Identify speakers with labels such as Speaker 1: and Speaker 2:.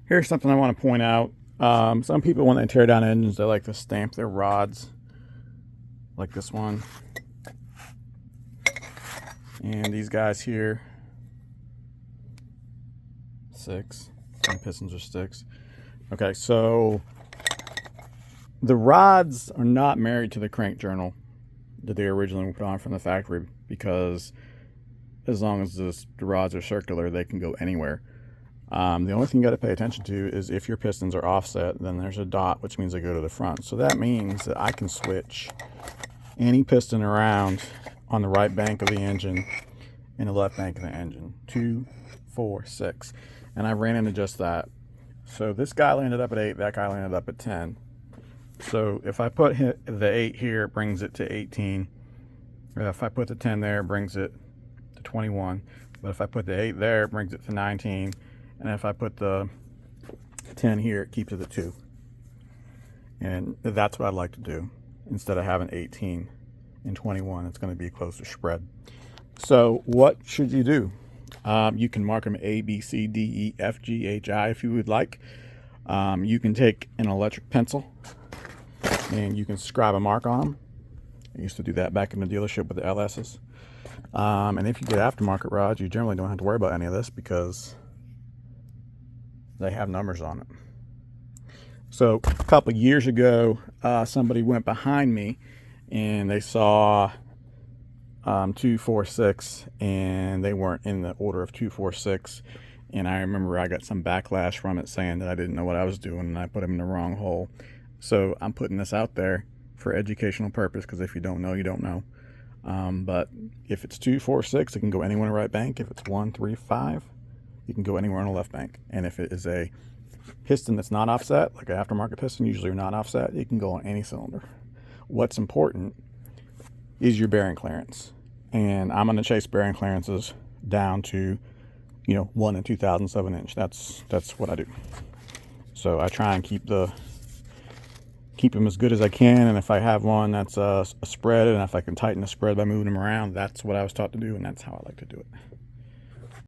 Speaker 1: Here's something I want to point out. Some people, when they tear down engines, they like to stamp their rods, like this one. And these guys here, 6. And pistons are 6. Okay, so the rods are not married to the crank journal that they originally put on from the factory, because as long as the rods are circular, they can go anywhere. The only thing you got to pay attention to is if your pistons are offset, then there's a dot, which means they go to the front. So that means that I can switch any piston around on the right bank of the engine and the left bank of the engine. 2, 4, 6. And I ran into just that. So this guy landed up at 8, that guy landed up at 10. So if I put the 8 here, it brings it to 18. If I put the 10 there, it brings it to 21. But if I put the 8 there, it brings it to 19. And if I put the 10 here, it keeps it at 2. And that's what I'd like to do. Instead of having 18 and 21, it's going to be a closer spread. So what should you do? You can mark them A, B, C, D, E, F, G, H, I if you would like. You can take an electric pencil and you can scribe a mark on them. I used to do that back in the dealership with the LS's. And if you get aftermarket rods, you generally don't have to worry about any of this because they have numbers on it. So a couple of years ago, somebody went behind me and they saw 2, 4, 6, and they weren't in the order of 2, 4, 6. And I remember I got some backlash from it saying that I didn't know what I was doing and I put them in the wrong hole. So I'm putting this out there for educational purpose, because if you don't know, you don't know. But if it's 2, 4, 6, it can go anywhere in the right bank. If it's 1, 3, 5, you can go anywhere on the left bank. And if it is a piston that's not offset, like an aftermarket piston, usually are not offset, it can go on any cylinder. What's important is your bearing clearance. And I'm going to chase bearing clearances down to, 1 and 2/2007 inch. That's what I do. So I try and keep them as good as I can. And if I have one that's a spread, and if I can tighten the spread by moving them around, that's what I was taught to do, and that's how I like to do it.